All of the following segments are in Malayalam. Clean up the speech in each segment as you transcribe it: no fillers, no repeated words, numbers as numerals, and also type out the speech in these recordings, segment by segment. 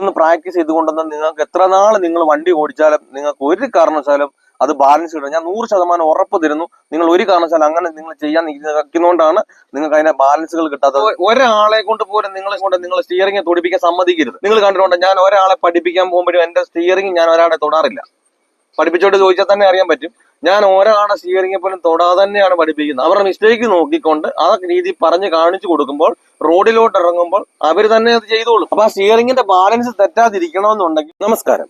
ഒന്ന് പ്രാക്ടീസ് ചെയ്തുകൊണ്ടെന്ന് നിങ്ങൾക്ക് എത്ര നാൾ നിങ്ങൾ വണ്ടി ഓടിച്ചാലും നിങ്ങൾക്ക് ഒരു കാരണവശാലും അത് ബാലൻസ് കിട്ടും. ഞാൻ 100% ഉറപ്പ് തരുന്നു. നിങ്ങൾ ഒരു കാരണവശാലും അങ്ങനെ നിങ്ങൾ ചെയ്യാൻ നിൽക്കുന്നതുകൊണ്ടാണ് നിങ്ങൾക്ക് അതിന്റെ ബാലൻസുകൾ കിട്ടാത്തത്. ഒരാളെ കൊണ്ട് പോലും നിങ്ങൾ സ്റ്റിയറിംഗ് തൊടിപ്പിക്കാൻ സമ്മതിക്കരുത്. നിങ്ങൾ കണ്ടിട്ടുണ്ട്, ഞാൻ ഒരാളെ പഠിപ്പിക്കാൻ പോകുമ്പോഴും എന്റെ സ്റ്റിയറിംഗ് ഞാൻ ഒരാളെ തൊടാറില്ല. പഠിപ്പിച്ചോട്ട് ചോദിച്ചാൽ തന്നെ അറിയാൻ പറ്റും. ഞാൻ ഒരാളെ സ്റ്റിയറിംഗിൽ പോലും തൊടാതെ തന്നെയാണ് പഠിപ്പിക്കുന്നത്. അവരുടെ മിസ്റ്റേക്ക് നോക്കിക്കൊണ്ട് ആ രീതി പറഞ്ഞ് കാണിച്ചു കൊടുക്കുമ്പോൾ റോഡിലോട്ട് ഇറങ്ങുമ്പോൾ അവർ തന്നെ അത് ചെയ്തോളും. അപ്പൊ ആ സ്റ്റിയറിംഗിന്റെ ബാലൻസ് തെറ്റാതിരിക്കണമെന്നുണ്ടെങ്കിൽ, നമസ്കാരം,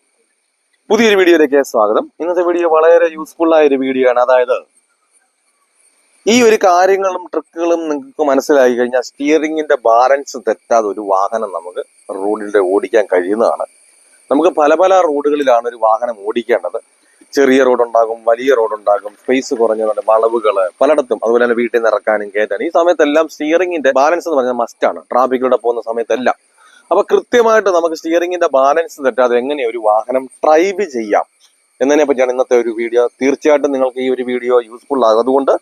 പുതിയൊരു വീഡിയോയിലേക്ക് സ്വാഗതം. ഇന്നത്തെ വീഡിയോ വളരെ യൂസ്ഫുൾ ആയ ഒരു വീഡിയോ ആണ്. അതായത് ഈ ഒരു കാര്യങ്ങളും ട്രിക്കുകളും നിങ്ങൾക്ക് മനസ്സിലാക്കി കഴിഞ്ഞാൽ സ്റ്റിയറിംഗിന്റെ ബാലൻസ് തെറ്റാതെ ഒരു വാഹനം നമുക്ക് റോഡിൽ ഓടിക്കാൻ കഴിയുന്നതാണ്. നമുക്ക് പല പല റോഡുകളിലാണ് ഒരു വാഹനം ഓടിക്കേണ്ടത്. ചെറിയ റോഡുണ്ടാകും, വലിയ റോഡുണ്ടാകും, സ്പേസ് കുറഞ്ഞതുണ്ട്, വളവുകള് പലയിടത്തും, അതുപോലെ തന്നെ വീട്ടിൽ നിന്ന് ഇറക്കാനും കയറ്റാനും ഈ സമയത്തെല്ലാം സ്റ്റിയറിംഗിന്റെ ബാലൻസ് എന്ന് പറഞ്ഞാൽ മസ്റ്റാണ്. ട്രാഫിക്കിലൂടെ പോകുന്ന സമയത്തെല്ലാം. അപ്പൊ കൃത്യമായിട്ട് നമുക്ക് സ്റ്റിയറിംഗിന്റെ ബാലൻസ് തെറ്റാതെ എങ്ങനെ ഒരു വാഹനം ഡ്രൈവ് ചെയ്യാം എന്നതിനെ പറ്റിയാണ് ഇന്നത്തെ ഒരു വീഡിയോ. തീർച്ചയായിട്ടും നിങ്ങൾക്ക് ഈ ഒരു വീഡിയോ യൂസ്ഫുൾ ആകും. അതുകൊണ്ട്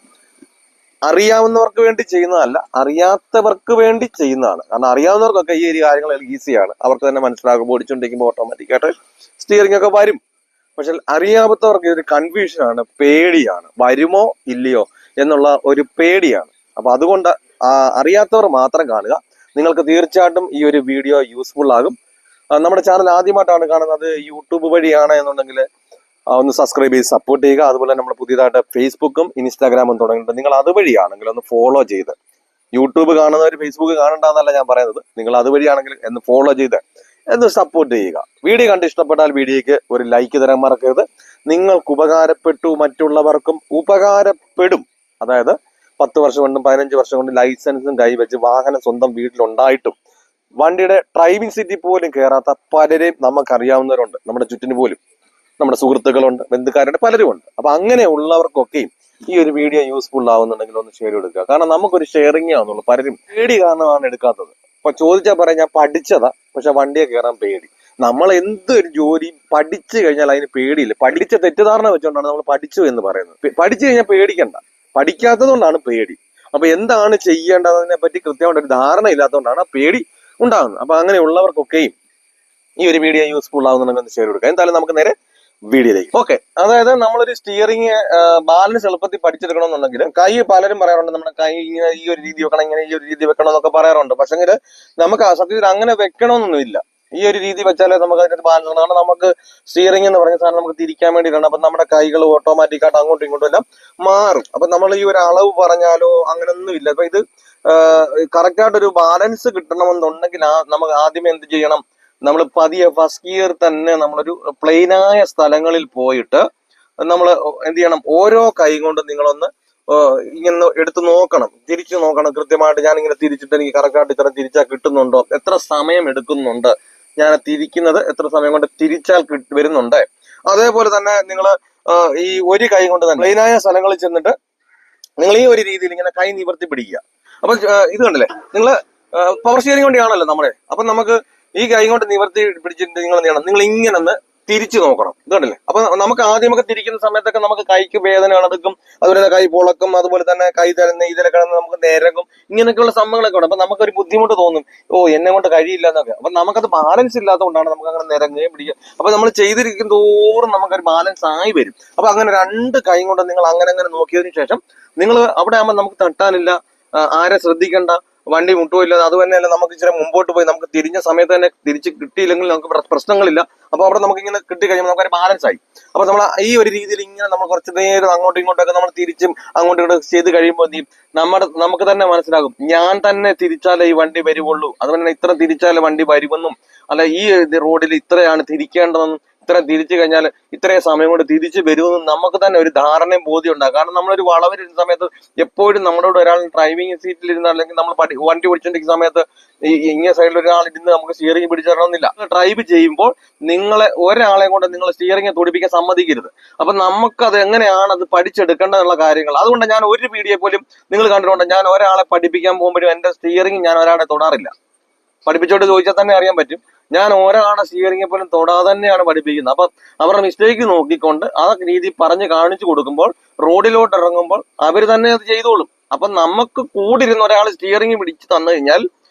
അറിയാവുന്നവർക്ക് വേണ്ടി ചെയ്യുന്നതല്ല, അറിയാത്തവർക്ക് വേണ്ടി ചെയ്യുന്നതാണ്. കാരണം അറിയാവുന്നവർക്കൊക്കെ ഈ ഒരു കാര്യങ്ങൾ ഈസിയാണ്, അവർക്ക് തന്നെ മനസ്സിലാകും. ഓടിച്ചുകൊണ്ടിരിക്കുമ്പോൾ ഓട്ടോമാറ്റിക്കായിട്ട് സ്റ്റിയറിംഗ് ഒക്കെ വരും. പക്ഷെ അറിയാത്തവർക്ക് ഇതൊരു കൺഫ്യൂഷനാണ്, പേടിയാണ്, വരുമോ ഇല്ലയോ എന്നുള്ള ഒരു പേടിയാണ്. അപ്പൊ അതുകൊണ്ട് അറിയാത്തവർ മാത്രം കാണുക. നിങ്ങൾക്ക് തീർച്ചയായിട്ടും ഈ ഒരു വീഡിയോ യൂസ്ഫുൾ ആകും. നമ്മുടെ ചാനൽ ആദ്യമായിട്ടാണ് കാണുന്നത്, യൂട്യൂബ് വഴിയാണ് എന്നുണ്ടെങ്കിൽ ഒന്ന് സബ്സ്ക്രൈബ് ചെയ്ത് സപ്പോർട്ട് ചെയ്യുക. അതുപോലെ നമ്മൾ പുതിയതായിട്ട് ഫേസ്ബുക്കും ഇൻസ്റ്റാഗ്രാമും തുടങ്ങിയിട്ടുണ്ട്. നിങ്ങൾ അതുവഴിയാണെങ്കിൽ ഒന്ന് ഫോളോ ചെയ്ത്, യൂട്യൂബ് കാണുന്നവർ ഫേസ്ബുക്ക് കാണണ്ടെന്നല്ല ഞാൻ പറയുന്നത്, നിങ്ങൾ അതുവഴിയാണെങ്കിൽ ഒന്ന് ഫോളോ ചെയ്ത് എന്ന് സപ്പോർട്ട് ചെയ്യുക. വീഡിയോ കണ്ട് ഇഷ്ടപ്പെട്ടാൽ വീഡിയോയ്ക്ക് ഒരു ലൈക്ക് തരാൻ മറക്കരുത്. നിങ്ങൾക്ക് ഉപകാരപ്പെട്ടു, മറ്റുള്ളവർക്കും ഉപകാരപ്പെടും. അതായത് 10 വർഷം കൊണ്ടും 15 വർഷം കൊണ്ടും ലൈസൻസും കൈവച്ച് വാഹനം സ്വന്തം വീട്ടിലുണ്ടായിട്ടും വണ്ടിയുടെ ഡ്രൈവിംഗ് സീറ്റിൽ പോലും കയറാത്ത പലരെയും നമുക്കറിയാവുന്നവരുണ്ട്. നമ്മുടെ ചുറ്റിന് പോലും നമ്മുടെ സുഹൃത്തുക്കളുണ്ട്, ബന്ധുക്കാരുണ്ട്, പലരും ഉണ്ട്. അപ്പൊ അങ്ങനെയുള്ളവർക്കൊക്കെയും ഈ ഒരു വീഡിയോ യൂസ്ഫുൾ ആവുന്നുണ്ടെങ്കിൽ ഒന്ന് ഷെയർ എടുക്കുക. കാരണം നമുക്കൊരു ഷെയറിംഗ് ആവുന്നുള്ളൂ. പലരും പേടി കാരണമാണ് എടുക്കാത്തത്. ഇപ്പൊ ചോദിച്ചാൽ പറയാം ഞാൻ പഠിച്ചതാ, പക്ഷെ വണ്ടിയെ കയറാൻ പേടി. നമ്മൾ എന്തൊരു ജോലി പഠിച്ചു കഴിഞ്ഞാൽ അതിന് പേടിയില്ല. പഠിച്ച തെറ്റിദ്ധാരണ വെച്ചുകൊണ്ടാണ് നമ്മൾ പഠിച്ചു എന്ന് പറയുന്നത്. പഠിച്ചു കഴിഞ്ഞാൽ പേടിക്കണ്ട, പഠിക്കാത്തത് കൊണ്ടാണ് പേടി. അപ്പൊ എന്താണ് ചെയ്യേണ്ടതിനെ പറ്റി കൃത്യമായിട്ട് ഒരു ധാരണ ഇല്ലാത്തതുകൊണ്ടാണ് ആ പേടി ഉണ്ടാകുന്നത്. അപ്പൊ അങ്ങനെയുള്ളവർക്കൊക്കെയും ഈ ഒരു വീഡിയോ യൂസ്ഫുൾ ആവുന്നുണ്ടെങ്കിൽ ഷെയർ കൊടുക്കുക. എന്തായാലും നമുക്ക് നേരെ വീഡിയോയിലേക്ക്. ഓക്കെ, അതായത് നമ്മളൊരു സ്റ്റിയറിംഗ് ബാലൻസ് എളുപ്പത്തിൽ പഠിച്ചെടുക്കണമെന്നുണ്ടെങ്കിൽ കൈ, പലരും പറയാറുണ്ട് നമ്മുടെ കൈ ഇങ്ങനെ ഈ ഒരു രീതി വെക്കണം, ഇങ്ങനെ ഈ ഒരു രീതി വെക്കണം എന്നൊക്കെ പറയാറുണ്ട്. പക്ഷെങ്കിൽ നമുക്ക് സത്യത്തിൽ അങ്ങനെ വെക്കണമെന്നൊന്നുമില്ല. ഈ ഒരു രീതി വെച്ചാലേ നമുക്ക് അതിനകത്ത് ബാലൻസ് ഉണ്ട്. കാരണം നമുക്ക് സ്റ്റിയറിംഗ് എന്ന് പറഞ്ഞ സാധനം നമുക്ക് തിരിക്കാൻ വേണ്ടിയിട്ടാണ്. അപ്പൊ നമ്മുടെ കൈകൾ ഓട്ടോമാറ്റിക്കായിട്ട് അങ്ങോട്ടും ഇങ്ങോട്ടും എല്ലാം മാറും. അപ്പൊ നമ്മൾ ഈ ഒരു അളവ് പറഞ്ഞാലോ അങ്ങനൊന്നും ഇല്ല. അപ്പൊ ഇത് കറക്റ്റായിട്ടൊരു ബാലൻസ് കിട്ടണമെന്നുണ്ടെങ്കിൽ നമുക്ക് ആദ്യമേ എന്ത് ചെയ്യണം, നമ്മൾ പതിയെ ഫസ്റ്റ് ഗിയർ തന്നെ നമ്മളൊരു പ്ലെയിനായ സ്ഥലങ്ങളിൽ പോയിട്ട് നമ്മൾ എന്ത് ചെയ്യണം, ഓരോ കൈ കൊണ്ടും നിങ്ങളൊന്ന് ഇങ്ങനെ എടുത്ത് നോക്കണം, തിരിച്ചു നോക്കണം കൃത്യമായിട്ട്. ഞാനിങ്ങനെ തിരിച്ചിട്ട് എനിക്ക് കറക്റ്റായിട്ട് ഇത്ര തിരിച്ചാൽ കിട്ടുന്നുണ്ടോ, എത്ര സമയം എടുക്കുന്നുണ്ട്, ഞാൻ തിരിക്കുന്നത് എത്ര സമയം കൊണ്ട് തിരിച്ചാൽ വരുന്നുണ്ട്. അതേപോലെ തന്നെ നിങ്ങൾ ഈ ഒരു കൈ കൊണ്ട് തന്നെ പ്ലെയിനായ സ്ഥലങ്ങളിൽ ചെന്നിട്ട് നിങ്ങൾ ഈ ഒരു രീതിയിൽ ഇങ്ങനെ കൈ നിവർത്തി പിടിക്കുക. അപ്പൊ ഇത് കണ്ടില്ലേ, നിങ്ങൾ പവർ സ്റ്റിയറിംഗ് കൊണ്ടാണല്ലോ നമ്മളെ. അപ്പൊ നമുക്ക് ഈ കൈ കൊണ്ട് നിവർത്തി പിടിച്ചിട്ട് നിങ്ങൾ എന്ത് ചെയ്യണം, നിങ്ങൾ ഇങ്ങനെ ഒന്ന് തിരിച്ചു നോക്കണം. ഇത് കണ്ടില്ലേ. അപ്പൊ നമുക്ക് ആദ്യമൊക്കെ തിരിക്കുന്ന സമയത്തൊക്കെ നമുക്ക് കൈക്ക് വേദന എടുക്കും, അതുപോലെ തന്നെ കൈ പൊളക്കും, അതുപോലെ തന്നെ കൈ തരുന്ന ഇതിലെ കിടന്ന് നമുക്ക് നിരങ്ങും, ഇങ്ങനെയൊക്കെയുള്ള സംഭവങ്ങളൊക്കെ ഉണ്ട്. അപ്പൊ നമുക്കൊരു ബുദ്ധിമുട്ട് തോന്നും, എന്നെ കൊണ്ട് കഴിയില്ല എന്നൊക്കെ. അപ്പൊ നമുക്കത് ബാലൻസ് ഇല്ലാത്തതുകൊണ്ടാണ് നമുക്ക് അങ്ങനെ നിരങ്ങുകയും പിടിക്കുക. അപ്പൊ നമ്മൾ ചെയ്തിരിക്കും തോറും നമുക്കൊരു ബാലൻസ് ആയി വരും. അപ്പൊ അങ്ങനെ രണ്ട് കൈ കൊണ്ട് നിങ്ങൾ അങ്ങനെ നോക്കിയതിനു ശേഷം നിങ്ങൾ അവിടെ ആകുമ്പോൾ നമുക്ക് തട്ടാനില്ല, ആരെ ശ്രദ്ധിക്കണ്ട, വണ്ടി മുട്ടുമില്ല. അത് തന്നെയല്ല, നമുക്ക് ഇച്ചിരി മുമ്പോട്ട് പോയി നമുക്ക് തിരിഞ്ഞ സമയത്ത് തന്നെ തിരിച്ച് കിട്ടിയില്ലെങ്കിൽ നമുക്ക് പ്രശ്നങ്ങളില്ല. അപ്പൊ അവിടെ നമുക്ക് ഇങ്ങനെ കിട്ടി കഴിയുമ്പോൾ നമുക്കൊരു ബാലൻസ് ആയി. അപ്പൊ നമ്മൾ ഈ ഒരു രീതിയിൽ ഇങ്ങനെ നമ്മൾ കുറച്ച് നേരം അങ്ങോട്ടും ഇങ്ങോട്ടൊക്കെ നമ്മൾ തിരിച്ചും അങ്ങോട്ടും ഇങ്ങോട്ടും ചെയ്ത് കഴിയുമ്പോൾ നമുക്ക് തന്നെ മനസ്സിലാകും, ഞാൻ തന്നെ തിരിച്ചാലേ ഈ വണ്ടി വരുവുള്ളൂ, അതുപോലെ തന്നെ ഇത്ര തിരിച്ചാലേ വണ്ടി വരുമെന്നും, അല്ല ഈ റോഡിൽ ഇത്രയാണ് തിരിക്കേണ്ടതെന്നും, ഇത്ര തിരിച്ചു കഴിഞ്ഞാൽ ഇത്രയും സമയം കൊണ്ട് തിരിച്ചു വരുമെന്നും നമുക്ക് തന്നെ ഒരു ധാരണയും ബോധ്യം ഉണ്ടാകും. കാരണം നമ്മളൊരു വളവിലിരുന്ന സമയത്ത് എപ്പോഴും നമ്മളോട് ഒരാൾ ഡ്രൈവിംഗ് സീറ്റിൽ ഇരുന്ന, അല്ലെങ്കിൽ നമ്മൾ വണ്ടി ഓടിച്ചോണ്ടിരിക്കുന്ന സമയത്ത് ഇങ്ങനെ സൈഡിൽ ഒരാൾ ഇരുന്ന് നമുക്ക് സ്റ്റിയറിംഗ് പിടിച്ചിടണമെന്നില്ല. ഡ്രൈവ് ചെയ്യുമ്പോൾ ഒരാളെ കൊണ്ട് നിങ്ങൾ സ്റ്റിയറിംഗ് തൊടിപ്പിക്കാൻ സമ്മതിക്കരുത്. അപ്പൊ നമുക്കത് എങ്ങനെയാണ് അത് പഠിച്ചെടുക്കേണ്ടതെന്നുള്ള കാര്യങ്ങൾ. അതുകൊണ്ട് ഞാൻ ഒരു വീഡിയോ പോലും നിങ്ങൾ കണ്ടിട്ടുണ്ട്, ഞാൻ ഒരാളെ പഠിപ്പിക്കാൻ പോകുമ്പോഴും എന്റെ സ്റ്റിയറിംഗ് ഞാൻ ഒരാളെ തൊടാറില്ല. പഠിപ്പിച്ചോട്ട് ചോദിച്ചാൽ തന്നെ അറിയാൻ പറ്റും, ഞാൻ ഒരാളെ സ്റ്റിയറിംഗിൽ പോലും തൊടാതെ തന്നെയാണ് പഠിപ്പിക്കുന്നത്. അപ്പൊ അവരുടെ മിസ്റ്റേക്ക് നോക്കിക്കൊണ്ട് ആ രീതി പറഞ്ഞ് കാണിച്ചു കൊടുക്കുമ്പോൾ റോഡിലോട്ട് ഇറങ്ങുമ്പോൾ അവർ തന്നെ അത് ചെയ്തോളും. അപ്പൊ നമുക്ക് കൂടിരുന്ന ഒരാൾ സ്റ്റിയറിംഗ് പിടിച്ച് തന്നു കഴിഞ്ഞാൽ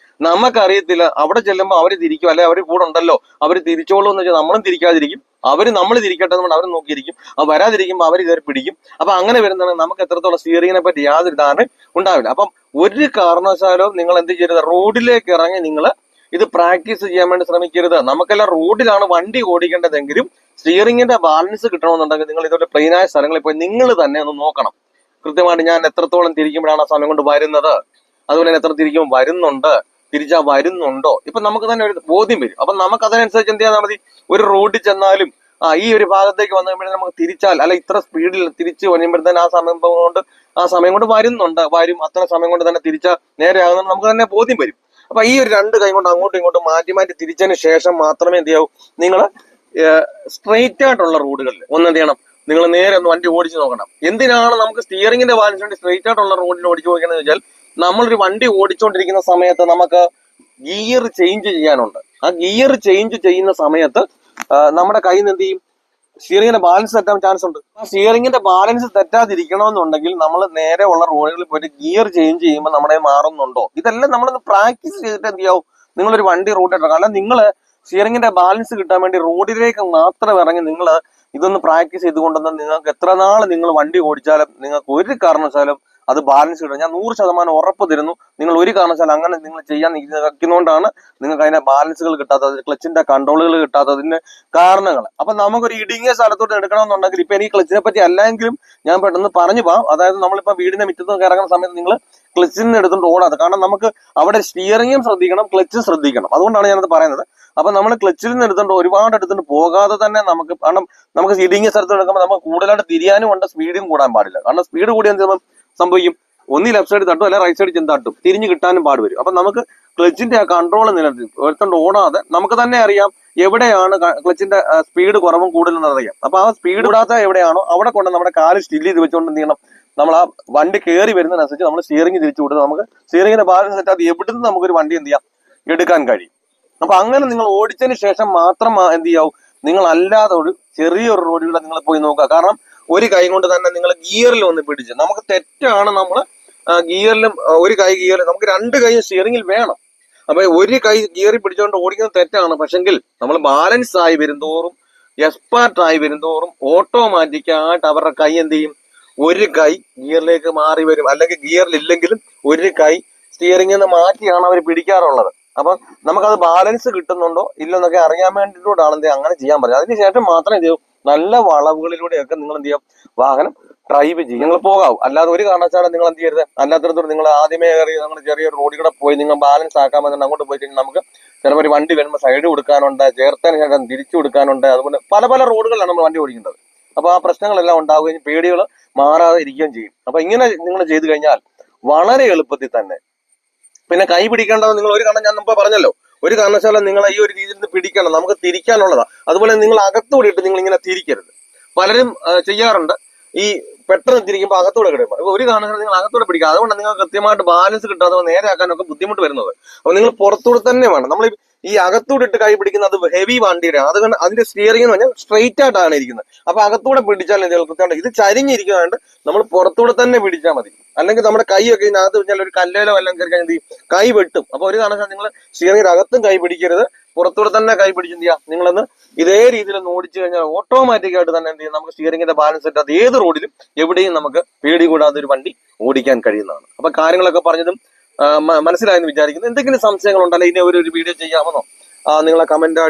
നമുക്കറിയത്തില്ല. അവിടെ ചെല്ലുമ്പോൾ അവര് തിരിക്കും, അല്ലെ അവര് കൂടെ ഉണ്ടല്ലോ അവര് തിരിച്ചോളൂ എന്ന് വെച്ചാൽ നമ്മളും തിരിക്കാതിരിക്കും, അവര് നമ്മൾ തിരിക്കട്ടെ എന്ന് അവരും നോക്കിയിരിക്കും. അത് വരാതിരിക്കുമ്പോൾ അവര് കയറി പിടിക്കും. അപ്പൊ അങ്ങനെ വരുന്നതാണ് നമുക്ക് എത്രത്തോളം സ്റ്റിയറിങ്ങിനെ പറ്റി യാതൊരു ധാരണ ഉണ്ടാവില്ല. അപ്പം ഒരു കാരണവശാലും നിങ്ങൾ എന്ത് ചെയ്യരുത്, റോഡിലേക്ക് ഇറങ്ങി നിങ്ങൾ ഇത് പ്രാക്ടീസ് ചെയ്യാൻ വേണ്ടി ശ്രമിക്കരുത്. നമുക്കെല്ലാം റോഡിലാണ് വണ്ടി ഓടിക്കേണ്ടതെങ്കിലും സ്റ്റിയറിംഗിന്റെ ബാലൻസ് കിട്ടണമെന്നുണ്ടെങ്കിൽ നിങ്ങൾ ഇതുപോലെ പ്ലെയിനായ സ്ഥലങ്ങളിൽ പോയി നിങ്ങൾ തന്നെ ഒന്ന് നോക്കണം കൃത്യമായിട്ട്. ഞാൻ എത്രത്തോളം തിരിക്കുമ്പോഴാണ് ആ സമയം കൊണ്ട് വരുന്നത്, അതുപോലെ തന്നെ എത്ര തിരിക്കുമ്പോൾ വരുന്നുണ്ട്, തിരിച്ചാൽ വരുന്നുണ്ടോ, ഇപ്പൊ നമുക്ക് തന്നെ ഒരു ബോധ്യം വരും. അപ്പൊ നമുക്ക് അതിനനുസരിച്ച് എന്ത് ചെയ്യാൻ മതി, ഒരു റോഡിൽ ചെന്നാലും ഈ ഒരു ഭാഗത്തേക്ക് വന്നു കഴിയുമ്പോഴേ നമുക്ക് തിരിച്ചാൽ, അല്ല ഇത്ര സ്പീഡിൽ തിരിച്ചു കഴിയുമ്പോഴത്തേന് ആ സമയം കൊണ്ട് വരുന്നുണ്ട്, വരും, അത്ര സമയം കൊണ്ട് തന്നെ തിരിച്ചാൽ നേരെ ആകുന്നത് നമുക്ക് തന്നെ ബോധ്യം വരും. അപ്പൊ ഈ ഒരു രണ്ട് കൈ കൊണ്ട് അങ്ങോട്ടും ഇങ്ങോട്ടും മാറ്റി മാറ്റി തിരിച്ചതിന് ശേഷം മാത്രമേ എന്ത് ചെയ്യാവൂ, നിങ്ങൾ സ്ട്രെയിറ്റ് ആയിട്ടുള്ള റോഡുകളിൽ എന്ത് ചെയ്യണം, നിങ്ങൾ നേരെ ഒന്ന് വണ്ടി ഓടിച്ചു നോക്കണം. എന്തിനാണ് നമുക്ക് സ്റ്റിയറിംഗിന്റെ ബാലൻസ് വേണ്ടി സ്ട്രെയിറ്റ് ആയിട്ടുള്ള റോഡിൽ ഓടിച്ചു നോക്കണമെന്ന് വെച്ചാൽ, നമ്മളൊരു വണ്ടി ഓടിച്ചുകൊണ്ടിരിക്കുന്ന സമയത്ത് നമുക്ക് ഗിയർ ചേഞ്ച് ചെയ്യാനുണ്ട്. ആ ഗിയർ ചേഞ്ച് ചെയ്യുന്ന സമയത്ത് നമ്മുടെ കയ്യിൽ നിന്ന് എന്ത് ചെയ്യും, സ്റ്റിയറിംഗിന്റെ ബാലൻസ് തെറ്റാൻ ചാൻസ് ഉണ്ട്. ആ സ്റ്റിയറിംഗിന്റെ ബാലൻസ് തെറ്റാതിരിക്കണമെന്നുണ്ടെങ്കിൽ നമ്മൾ നേരെ ഉള്ള റോഡുകളിൽ പോയിട്ട് ഗിയർ ചേഞ്ച് ചെയ്യുമ്പോൾ നമ്മുടെ മാറുന്നുണ്ടോ, ഇതെല്ലാം നമ്മളൊന്ന് പ്രാക്ടീസ് ചെയ്തിട്ട് എന്ത് ചെയ്യാവും, നിങ്ങളൊരു വണ്ടി റോഡിൽ അല്ല നിങ്ങൾ സ്റ്റിയറിംഗിന്റെ ബാലൻസ് കിട്ടാൻ വേണ്ടി റോഡിലേക്ക് മാത്രം ഇറങ്ങി നിങ്ങൾ ഇതൊന്ന് പ്രാക്ടീസ് ചെയ്തുകൊണ്ടെന്ന് നിങ്ങൾക്ക് എത്ര നാൾ നിങ്ങൾ വണ്ടി ഓടിച്ചാലും നിങ്ങൾക്ക് ഒരു കാരണവശാലും അത് ബാലൻസ് കിട്ടും. ഞാൻ 100% ഉറപ്പ് തരുന്നു. നിങ്ങൾ ഒരു കാരണവശാലും അങ്ങനെ നിങ്ങൾ ചെയ്യാൻ നിൽക്കുന്നതുകൊണ്ടാണ് നിങ്ങൾക്ക് അതിന്റെ ബാലൻസുകൾ കിട്ടാത്തത്, ക്ലച്ചിന്റെ കൺട്രോളുകൾ കിട്ടാത്തതിന്റെ കാരണങ്ങൾ. അപ്പൊ നമുക്കൊരു ഇടുങ്ങിയ സ്ഥലത്തോട്ട് എടുക്കണമെന്നുണ്ടെങ്കിൽ, ഇപ്പൊ എനിക്ക് ക്ലച്ചിനെ പറ്റി അല്ലെങ്കിലും ഞാൻ പെട്ടെന്ന് പറഞ്ഞു പോവാം. അതായത് നമ്മളിപ്പോ വീടിന്റെ മുറ്റത്തൊക്കെ ഇറങ്ങുന്ന സമയത്ത് നിങ്ങൾ ക്ലച്ചിൽ നിന്ന് എടുത്തുകൊണ്ട് ഓടാതെ, കാരണം നമുക്ക് അവിടെ സ്റ്റിയറിംഗും ശ്രദ്ധിക്കണം, ക്ലച്ചും ശ്രദ്ധിക്കണം. അതുകൊണ്ടാണ് ഞാനത് പറയുന്നത്. അപ്പൊ നമ്മൾ ക്ലച്ചിൽ നിന്ന് എടുത്തുകൊണ്ട് ഒരുപാട് എടുത്തുകൊണ്ട് പോകാതെ തന്നെ നമുക്ക്, കാരണം നമുക്ക് ഇടുങ്ങിയ സ്ഥലത്ത് എടുക്കുമ്പോൾ നമുക്ക് കൂടുതലായിട്ട് തിരിയാനും ഉണ്ട്, സ്പീഡും കൂടാൻ പാടില്ല. കാരണം സ്പീഡ് കൂടിയാൽ സംഭവിക്കും, ഒന്നി ലെഫ്റ്റ് സൈഡ് തട്ടും, അല്ലെ റൈറ്റ് സൈഡ് ചെന്ന് തട്ടും, തിരിഞ്ഞു കിട്ടാനും പാട് വരും. അപ്പൊ നമുക്ക് ക്ലച്ചിന്റെ ആ കൺട്രോൾ നിലനിർത്തി ഒരുത്തോണ്ട് ഓടാതെ നമുക്ക് തന്നെ അറിയാം എവിടെയാണ് ക്ലച്ചിന്റെ സ്പീഡ് കുറവും കൂടുതലും അറിയാം. അപ്പൊ ആ സ്പീഡ് കൂടാത്ത എവിടെയാണോ അവിടെ കൊണ്ട് നമ്മുടെ കാല് സ്റ്റിൽ ചെയ്ത് വെച്ചുകൊണ്ട് എന്ത് ചെയ്യണം, നമ്മൾ ആ വണ്ടി കയറി വരുന്നതിനനുസരിച്ച് നമ്മൾ സ്റ്റിയറിംഗ് തിരിച്ചു വിടുന്നത് നമുക്ക് സ്റ്റിയറിംഗിന്റെ ബാലൻസ് തെറ്റാതെ എവിടുന്ന് നമുക്കൊരു വണ്ടി എന്ത് ചെയ്യാം, എടുക്കാൻ കഴിയും. അപ്പൊ അങ്ങനെ നിങ്ങൾ ഓടിച്ചതിന് ശേഷം മാത്രം എന്ത് ചെയ്യാവൂ, നിങ്ങൾ അല്ലാതെ ഒരു ചെറിയൊരു റോഡിലൂടെ നിങ്ങൾ പോയി നോക്കുക. കാരണം ഒരു കൈ കൊണ്ട് തന്നെ നിങ്ങൾ ഗിയറിൽ ഒന്ന് പിടിച്ച്, നമുക്ക് തെറ്റാണ് നമ്മൾ ഗിയറിലും ഒരു കൈ ഗിയറിൽ, നമുക്ക് രണ്ട് കൈ സ്റ്റിയറിംഗിൽ വേണം. അപ്പൊ ഒരു കൈ ഗിയറിൽ പിടിച്ചുകൊണ്ട് ഓടിക്കുന്നത് തെറ്റാണ്. പക്ഷെങ്കിൽ നമ്മൾ ബാലൻസ് ആയി വരുന്തോറും, എക്സ്പേർട്ട് ആയി വരുന്തോറും ഓട്ടോമാറ്റിക്കായിട്ട് അവരുടെ കൈ എന്ത് ചെയ്യും, ഒരു കൈ ഗിയറിലേക്ക് മാറി വരും. അല്ലെങ്കിൽ ഗിയറിൽ ഇല്ലെങ്കിലും ഒരു കൈ സ്റ്റിയറിംഗിൽ നിന്ന് മാറ്റിയാണ് അവർ പിടിക്കാറുള്ളത്. അപ്പൊ നമുക്കത് ബാലൻസ് കിട്ടുന്നുണ്ടോ ഇല്ലെന്നൊക്കെ അറിയാൻ വേണ്ടിയിട്ടാണ് എന്ത് അങ്ങനെ ചെയ്യാൻ പറ്റും. അതിനുശേഷം മാത്രമേ എന്ത് ചെയ്യൂ, നല്ല വളവുകളിലൂടെയൊക്കെ നിങ്ങൾ എന്ത് ചെയ്യാം, വാഹനം ഡ്രൈവ് ചെയ്യും, നിങ്ങൾ പോകാവൂ. അല്ലാതെ ഒരു കാരണവശാലും നിങ്ങൾ എന്ത് ചെയ്യരുത്, അല്ലാത്തടത്തോട് നിങ്ങൾ ആദ്യമേ കയറി നമ്മൾ ചെറിയൊരു റോഡിൽ കൂടെ പോയി നിങ്ങൾ ബാലൻസ് ആക്കാൻ പറ്റുന്ന അങ്ങോട്ട് പോയി കഴിഞ്ഞാൽ നമുക്ക് ചിലപ്പോൾ ഒരു വണ്ടി വരുമ്പോൾ സൈഡ് കൊടുക്കാനുണ്ട്, ചേർത്തതിന് ശേഷം തിരിച്ചു കൊടുക്കാനുണ്ട്, അതുപോലെ പല പല റോഡുകളിലാണ് നമ്മൾ വണ്ടി ഓടിക്കേണ്ടത്. അപ്പൊ ആ പ്രശ്നങ്ങളെല്ലാം ഉണ്ടാവുകയും പേടികൾ മാറാതെ ഇരിക്കുകയും ചെയ്യും. അപ്പൊ ഇങ്ങനെ നിങ്ങൾ ചെയ്തു കഴിഞ്ഞാൽ വളരെ എളുപ്പത്തിൽ തന്നെ, പിന്നെ കൈ പിടിക്കേണ്ടത് നിങ്ങൾ ഒരു കാരണം ഞാൻ മുമ്പ് പറഞ്ഞല്ലോ, ഒരു കാരണവശാലും നിങ്ങൾ ഈ ഒരു രീതിയിൽ നിന്ന് പിടിക്കണം, നമുക്ക് തിരിക്കാനുള്ളതാ. അതുപോലെ നിങ്ങൾ അകത്തൂടിയിട്ട് നിങ്ങൾ ഇങ്ങനെ തിരിക്കരുത്. പലരും ചെയ്യാറുണ്ട്, ഈ പെട്ടെന്ന് തിരിക്കുമ്പോൾ അകത്തൂടെ കിടക്കും. ഒരു കാരണവശാലും നിങ്ങൾ അകത്തൂടെ പിടിക്കുക. അതുകൊണ്ട് നിങ്ങൾ കൃത്യമായിട്ട് ബാലൻസ് കിട്ടാതെ നേരെ ആക്കാനൊക്കെ ബുദ്ധിമുട്ട് വരുന്നത്. അപ്പൊ നിങ്ങൾ പുറത്തൂടെ തന്നെ വേണം. നമ്മൾ ഈ അകത്തൂടെ ഇട്ട് കൈ പിടിക്കുന്നത് അത് ഹെവി വണ്ടിയുടെ, അതുകൊണ്ട് അതിന്റെ സ്റ്റിയറിംഗ് എന്ന് പറഞ്ഞാൽ സ്ട്രെയിറ്റ് ആയിട്ടാണ് ഇരിക്കുന്നത്. അപ്പൊ അകത്തൂടെ പിടിച്ചാൽ കൃത്യമായിട്ട് ഇത് ചരിഞ്ഞിരിക്കുന്നതുകൊണ്ട് നമ്മൾ പുറത്തൂടെ തന്നെ പിടിച്ചാൽ മതി. അല്ലെങ്കിൽ നമ്മുടെ കൈയൊക്കെ ഇതിനകത്ത് വെച്ചാൽ ഒരു കല്ലേലോ എല്ലാം കയറി കഴിഞ്ഞാൽ കൈ വെട്ടും. അപ്പൊ ഒരു കാരണവശാലും നിങ്ങൾ സ്റ്റിയറിംഗിന്റെ അകത്തും കൈ പിടിക്കരുത്, പുറത്തൂടെ തന്നെ കൈ പിടിച്ച് എന്ത് ചെയ്യാം, നിങ്ങളൊന്ന് ഇതേ രീതിയിൽ ഒന്ന് ഓടിച്ചു കഴിഞ്ഞാൽ ഓട്ടോമാറ്റിക് ആയിട്ട് തന്നെ എന്ത് ചെയ്യും, നമുക്ക് സ്റ്റിയറിംഗിന്റെ ബാലൻസ് ഇട്ടാത്ത ഏത് റോഡിലും എവിടെയും നമുക്ക് പേടി കൂടാതെ ഒരു വണ്ടി ഓടിക്കാൻ കഴിയുന്നതാണ്. അപ്പൊ കാര്യങ്ങളൊക്കെ പറഞ്ഞതും മനസ്സിലായെന്ന് വിചാരിക്കുന്നു. എന്തെങ്കിലും സംശയങ്ങളുണ്ടല്ലോ, ഇനി ഒരു വീഡിയോ ചെയ്യാമെന്നോ നിങ്ങളെ കമന്റ്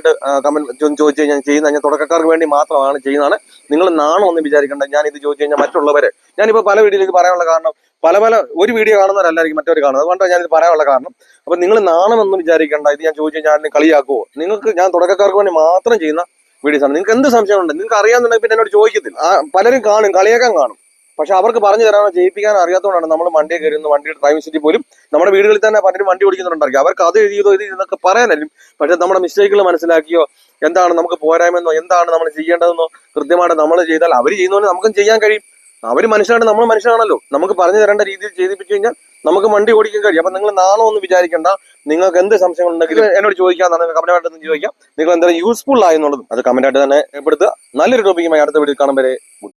ചോദിച്ചു കഴിഞ്ഞാൽ ചെയ്യുന്ന, ഞാൻ തുടക്കക്കാർക്ക് വേണ്ടി മാത്രമാണ് ചെയ്യുന്നതാണ്. നിങ്ങൾ നാണോ ഒന്നും വിചാരിക്കേണ്ട. ഞാൻ ഇത് ചോദിച്ചു കഴിഞ്ഞാൽ മറ്റുള്ളവരെ, ഞാനിപ്പോ പല വീഡിയോയിൽ ഇത് പറയാനുള്ള കാരണം, പല ഒരു വീഡിയോ കാണുന്നവരല്ലായിരിക്കും മറ്റൊരു കാണുന്നത്, അതുകൊണ്ടാണ് ഞാനിത് പറയാനുള്ള കാരണം. അപ്പൊ നിങ്ങൾ നാണമെന്നും വിചാരിക്കേണ്ട. ഇത് ഞാൻ ചോദിച്ചു കഴിഞ്ഞാൽ കളിയാക്കുവോ, നിങ്ങൾക്ക് ഞാൻ തുടക്കക്കാർക്ക് വേണ്ടി മാത്രം ചെയ്യുന്ന വീഡിയോസ് ആണ്. നിങ്ങൾക്ക് എന്ത് സംശയമുണ്ട്, നിങ്ങൾക്ക് അറിയാമെന്നുണ്ടെങ്കിൽ പിന്നെ എന്നോട് ചോദിക്കത്തില്ല. പലരും കാണും, കളിയാക്കാൻ കാണും, പക്ഷെ അവർക്ക് പറഞ്ഞു തരാനോ ചെയ്യിപ്പിക്കാനോ അറിയാത്തതുകൊണ്ടാണ് നമ്മൾ വണ്ടിയെ കയറുന്ന, വണ്ടിയുടെ ഡ്രൈവിംഗ് സീറ്റിൽ പോലും നമ്മുടെ വീടുകളിൽ തന്നെ പലരും വണ്ടി ഓടിക്കുന്നുണ്ടായിരിക്കും. അവർക്ക് അത് എഴുതിയതോ ഇത് എന്നൊക്കെ പറയാനായിരിക്കും. പക്ഷെ നമ്മുടെ മിസ്റ്റേക്കുകൾ മനസ്സിലാക്കിയോ, എന്താണ് നമുക്ക് പോരായ്മെന്നോ, എന്താണ് നമ്മൾ ചെയ്യേണ്ടതെന്നോ കൃത്യമായിട്ട് നമ്മൾ ചെയ്താൽ അവർ ചെയ്യുന്നതുകൊണ്ട് നമുക്കും ചെയ്യാൻ കഴിയും. അവർ മനുഷ്യരാണ്, നമ്മൾ മനുഷ്യരാണല്ലോ. നമുക്ക് പറഞ്ഞു തരേണ്ട രീതിയിൽ ചെയ്യിപ്പിച്ചു കഴിഞ്ഞാൽ നമുക്ക് വണ്ടി ഓടിക്കാൻ കഴിയും. അപ്പൊ നിങ്ങൾ നാണോ ഒന്നും വിചാരിക്കേണ്ട. നിങ്ങൾക്ക് എന്ത് സംശയങ്ങളുണ്ടെങ്കിലും എന്നോട് ചോദിക്കാം, കമന്റായിട്ട് ചോദിക്കാം. നിങ്ങൾ എന്തെങ്കിലും യൂസ്ഫുൾ ആയെന്നുള്ളതും അത് കമന്റായിട്ട് തന്നെ ഏർപ്പെടുത്തുക. നല്ലൊരു ടോപ്പിക്കുമായി അടുത്ത വീഡിയോ കാണും വരെ.